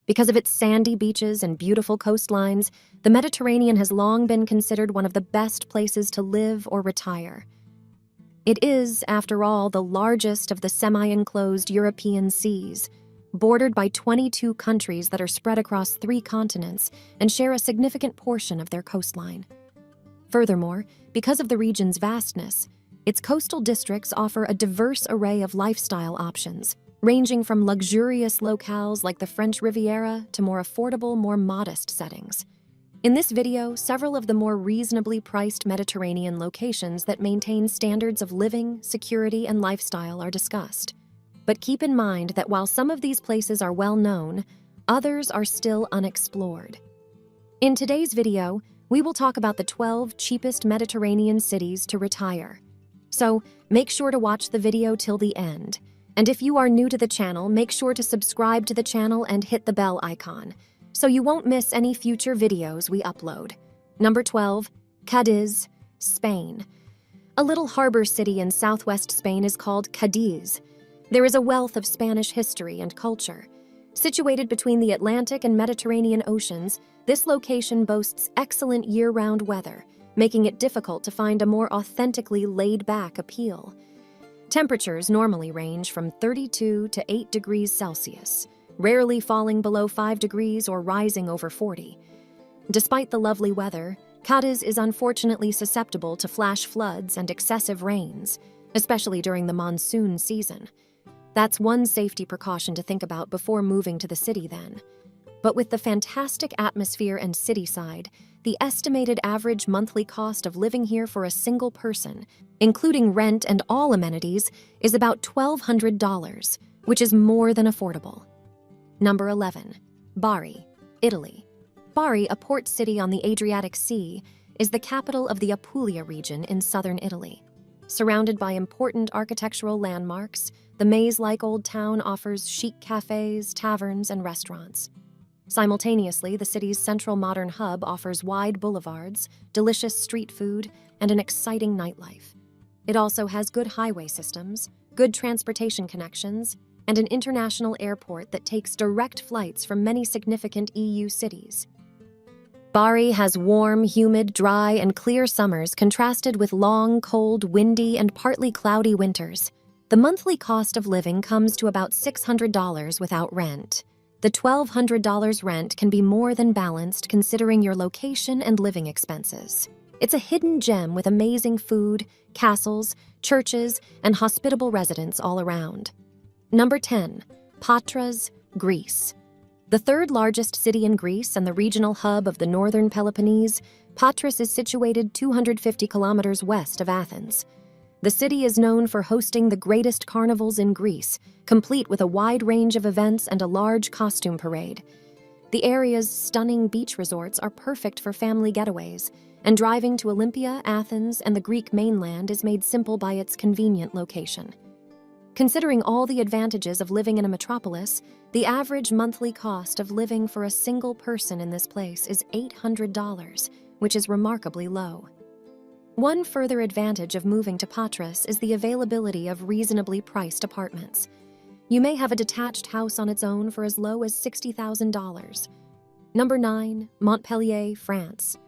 Because of its sandy beaches and beautiful coastlines, the Mediterranean has long been considered one of the best places to live or retire. It is, after all, the largest of the semi-enclosed European seas, bordered by 22 countries that are spread across 3 continents and share a significant portion of their coastline. Furthermore, because of the region's vastness, its coastal districts offer a diverse array of lifestyle options, ranging from luxurious locales like the French Riviera to more affordable, more modest settings. In this video, several of the more reasonably priced Mediterranean locations that maintain standards of living, security, and lifestyle are discussed. But keep in mind that while some of these places are well known, others are still unexplored. In today's video, we will talk about the 12 cheapest Mediterranean cities to retire. So make sure to watch the video till the end. And if you are new to the channel, make sure to subscribe to the channel and hit the bell icon, so you won't miss any future videos we upload. Number 12, Cadiz, Spain. A little harbor city in southwest Spain is called Cadiz. There is a wealth of Spanish history and culture. Situated between the Atlantic and Mediterranean Oceans, this location boasts excellent year-round weather, making it difficult to find a more authentically laid-back appeal. Temperatures normally range from 32 to 8 degrees Celsius, rarely falling below 5 degrees or rising over 40. Despite the lovely weather, Cadiz is unfortunately susceptible to flash floods and excessive rains, especially during the monsoon season. That's one safety precaution to think about before moving to the city then. But with the fantastic atmosphere and city side, the estimated average monthly cost of living here for a single person, including rent and all amenities, is about $1,200, which is more than affordable. Number 11, Bari, Italy. Bari, a port city on the Adriatic Sea, is the capital of the Apulia region in southern Italy. Surrounded by important architectural landmarks, the maze-like old town offers chic cafes, taverns, and restaurants. Simultaneously, the city's central modern hub offers wide boulevards, delicious street food, and an exciting nightlife. It also has good highway systems, good transportation connections, and an international airport that takes direct flights from many significant EU cities. Bari has warm, humid, dry, and clear summers contrasted with long, cold, windy, and partly cloudy winters. The monthly cost of living comes to about $600 without rent. The $1,200 rent can be more than balanced considering your location and living expenses. It's a hidden gem with amazing food, castles, churches, and hospitable residents all around. Number 10, Patras, Greece. The third largest city in Greece and the regional hub of the northern Peloponnese, Patras is situated 250 kilometers west of Athens. The city is known for hosting the greatest carnivals in Greece, complete with a wide range of events and a large costume parade. The area's stunning beach resorts are perfect for family getaways, and driving to Olympia, Athens, and the Greek mainland is made simple by its convenient location. Considering all the advantages of living in a metropolis, the average monthly cost of living for a single person in this place is $800, which is remarkably low. One further advantage of moving to Patras is the availability of reasonably priced apartments. You may have a detached house on its own for as low as $60,000. Number 9, Montpellier, France.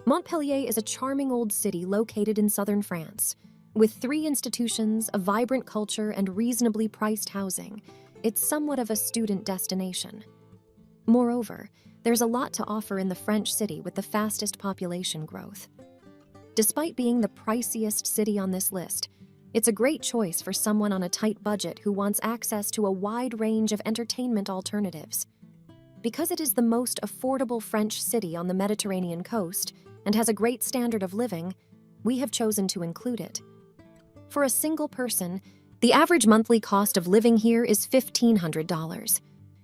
Montpellier is a charming old city located in southern France. With 3 institutions, a vibrant culture, and reasonably priced housing, it's somewhat of a student destination. Moreover, there's a lot to offer in the French city with the fastest population growth. Despite being the priciest city on this list, it's a great choice for someone on a tight budget who wants access to a wide range of entertainment alternatives. Because it is the most affordable French city on the Mediterranean coast and has a great standard of living, we have chosen to include it. For a single person, the average monthly cost of living here is $1,500,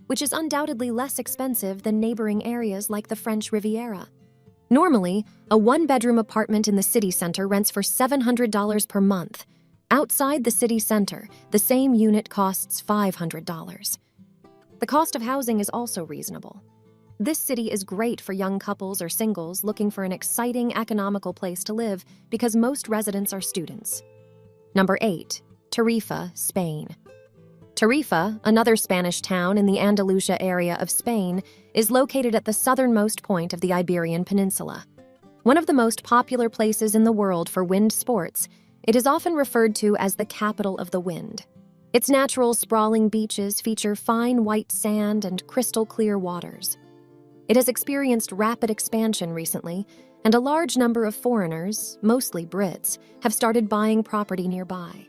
which is undoubtedly less expensive than neighboring areas like the French Riviera. Normally, a one-bedroom apartment in the city center rents for $700 per month. Outside the city center, the same unit costs $500. The cost of housing is also reasonable. This city is great for young couples or singles looking for an exciting, economical place to live because most residents are students. Number 8, Tarifa, Spain. Tarifa, another Spanish town in the Andalusia area of Spain, is located at the southernmost point of the Iberian Peninsula. One of the most popular places in the world for wind sports, it is often referred to as the capital of the wind. Its natural sprawling beaches feature fine white sand and crystal-clear waters. It has experienced rapid expansion recently, and a large number of foreigners, mostly Brits, have started buying property nearby.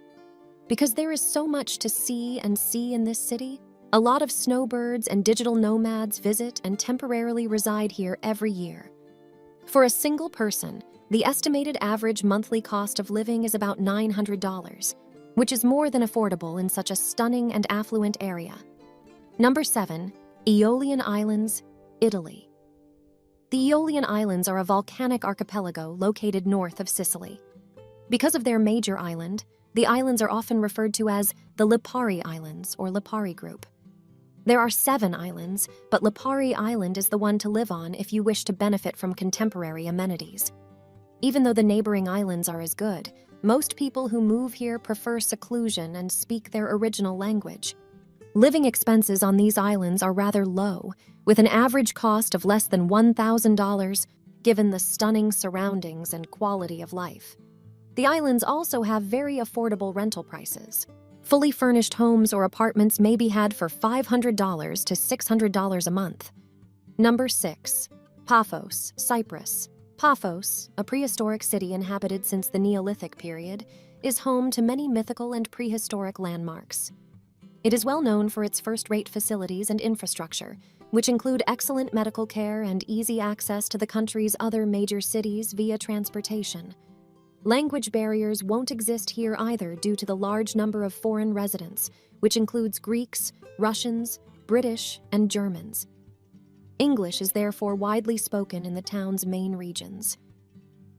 Because there is so much to see in this city, a lot of snowbirds and digital nomads visit and temporarily reside here every year. For a single person, the estimated average monthly cost of living is about $900, which is more than affordable in such a stunning and affluent area. Number 7, Aeolian Islands, Italy. The Aeolian Islands are a volcanic archipelago located north of Sicily. Because of their major island, the islands are often referred to as the Lipari Islands or Lipari Group. There are 7 islands, but Lipari Island is the one to live on if you wish to benefit from contemporary amenities. Even though the neighboring islands are as good, most people who move here prefer seclusion and speak their original language. Living expenses on these islands are rather low, with an average cost of less than $1,000, given the stunning surroundings and quality of life. The islands also have very affordable rental prices. Fully furnished homes or apartments may be had for $500 to $600 a month. Number 6, Paphos, Cyprus. Paphos, a prehistoric city inhabited since the Neolithic period, is home to many mythical and prehistoric landmarks. It is well known for its first-rate facilities and infrastructure, which include excellent medical care and easy access to the country's other major cities via transportation. Language barriers won't exist here either due to the large number of foreign residents, which includes Greeks, Russians, British, and Germans. English is therefore widely spoken in the town's main regions.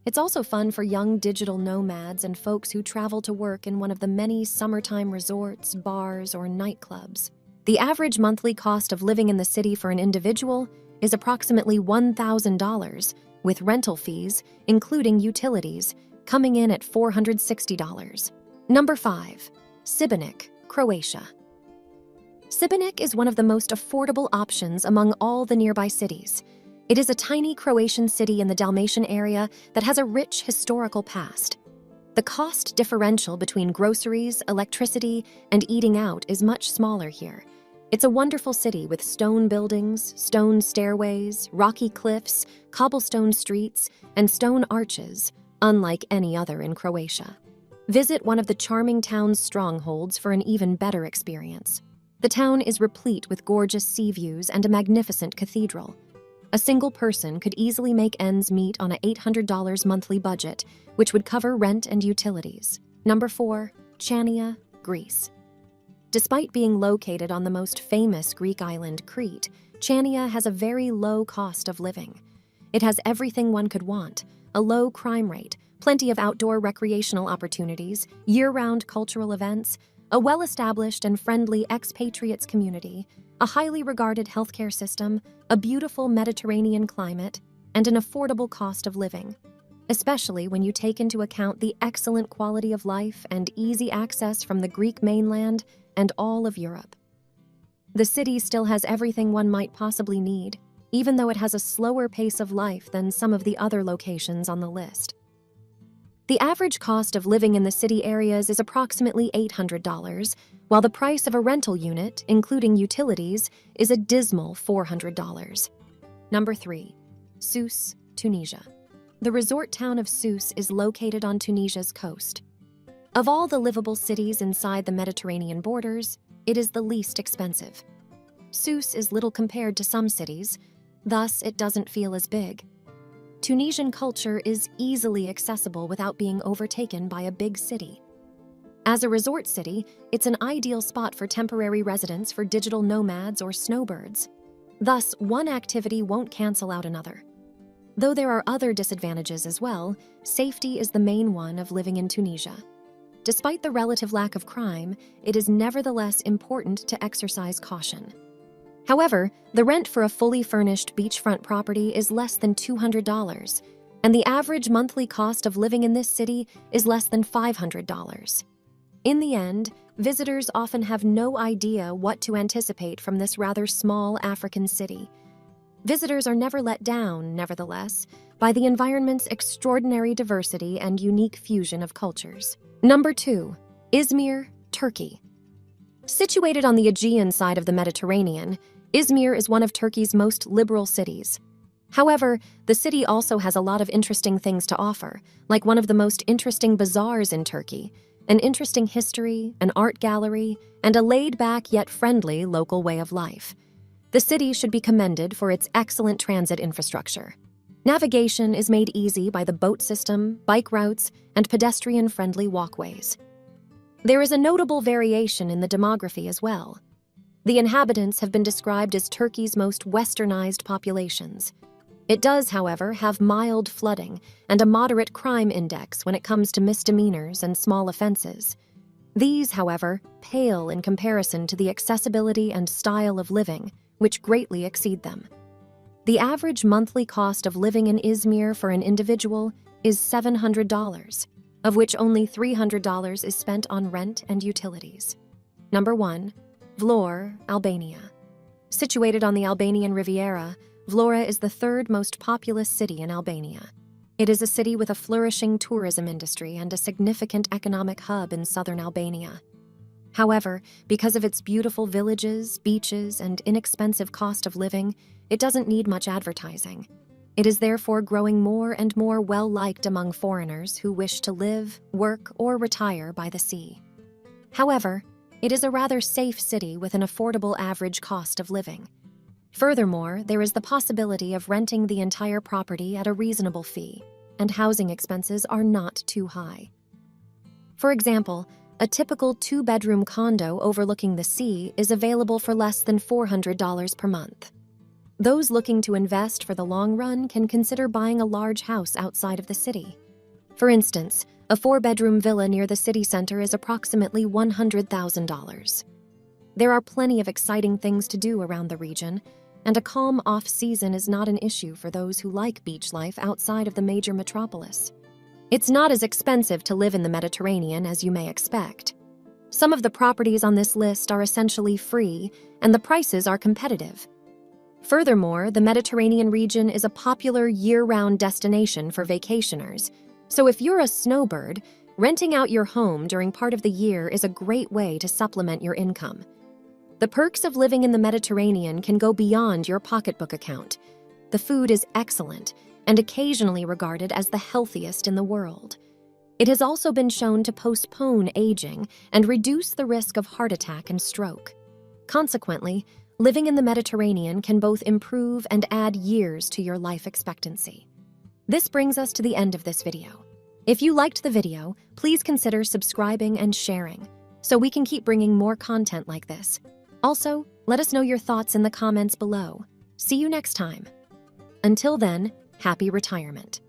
It's also fun for young digital nomads and folks who travel to work in one of the many summertime resorts, bars, or nightclubs. The average monthly cost of living in the city for an individual is approximately $1,000, with rental fees, including utilities, coming in at $460. Number 5, Šibenik, Croatia. Šibenik is one of the most affordable options among all the nearby cities. It is a tiny Croatian city in the Dalmatian area that has a rich historical past. The cost differential between groceries, electricity, and eating out is much smaller here. It's a wonderful city with stone buildings, stone stairways, rocky cliffs, cobblestone streets, and stone arches, unlike any other in Croatia. Visit one of the charming town's strongholds for an even better experience. The town is replete with gorgeous sea views and a magnificent cathedral. A single person could easily make ends meet on an $800 monthly budget, which would cover rent and utilities. Number 4, Chania, Greece. Despite being located on the most famous Greek island, Crete, Chania has a very low cost of living. It has everything one could want: a low crime rate, plenty of outdoor recreational opportunities, year-round cultural events, a well-established and friendly expatriates community, a highly regarded healthcare system, a beautiful Mediterranean climate, and an affordable cost of living, especially when you take into account the excellent quality of life and easy access from the Greek mainland and all of Europe. The city still has everything one might possibly need, even though it has a slower pace of life than some of the other locations on the list. The average cost of living in the city areas is approximately $800, while the price of a rental unit, including utilities, is a dismal $400. Number 3, Sousse, Tunisia. The resort town of Sousse is located on Tunisia's coast. Of all the livable cities inside the Mediterranean borders, it is the least expensive. Sousse is little compared to some cities, thus it doesn't feel as big. Tunisian culture is easily accessible without being overtaken by a big city. As a resort city, it's an ideal spot for temporary residents for digital nomads or snowbirds. Thus, one activity won't cancel out another. Though there are other disadvantages as well, safety is the main one of living in Tunisia. Despite the relative lack of crime, it is nevertheless important to exercise caution. However, the rent for a fully furnished beachfront property is less than $200, and the average monthly cost of living in this city is less than $500. In the end, visitors often have no idea what to anticipate from this rather small African city. Visitors are never let down, nevertheless, by the environment's extraordinary diversity and unique fusion of cultures. Number 2. Izmir, Turkey. Situated on the Aegean side of the Mediterranean, Izmir is one of Turkey's most liberal cities. However, the city also has a lot of interesting things to offer, like one of the most interesting bazaars in Turkey, an interesting history, an art gallery, and a laid-back yet friendly local way of life. The city should be commended for its excellent transit infrastructure. Navigation is made easy by the boat system, bike routes, and pedestrian-friendly walkways. There is a notable variation in the demography as well. The inhabitants have been described as Turkey's most westernized populations. It does, however, have mild flooding and a moderate crime index when it comes to misdemeanors and small offenses. These, however, pale in comparison to the accessibility and style of living, which greatly exceed them. The average monthly cost of living in Izmir for an individual is $700, of which only $300 is spent on rent and utilities. Number 1. Vlorë, Albania. Situated on the Albanian Riviera, Vlorë is the third most populous city in Albania. It is a city with a flourishing tourism industry and a significant economic hub in southern Albania. However, because of its beautiful villages, beaches, and inexpensive cost of living, it doesn't need much advertising. It is therefore growing more and more well-liked among foreigners who wish to live, work, or retire by the sea. However, it is a rather safe city with an affordable average cost of living. Furthermore, there is the possibility of renting the entire property at a reasonable fee, and housing expenses are not too high. For example, a typical 2-bedroom condo overlooking the sea is available for less than $400 per month. Those looking to invest for the long run can consider buying a large house outside of the city. For instance, a 4-bedroom villa near the city center is approximately $100,000. There are plenty of exciting things to do around the region, and a calm off-season is not an issue for those who like beach life outside of the major metropolis. It's not as expensive to live in the Mediterranean as you may expect. Some of the properties on this list are essentially free, and the prices are competitive. Furthermore, the Mediterranean region is a popular year-round destination for vacationers, so if you're a snowbird, renting out your home during part of the year is a great way to supplement your income. The perks of living in the Mediterranean can go beyond your pocketbook account. The food is excellent and occasionally regarded as the healthiest in the world. It has also been shown to postpone aging and reduce the risk of heart attack and stroke. Consequently, living in the Mediterranean can both improve and add years to your life expectancy. This brings us to the end of this video. If you liked the video, please consider subscribing and sharing, so we can keep bringing more content like this. Also, let us know your thoughts in the comments below. See you next time. Until then, happy retirement.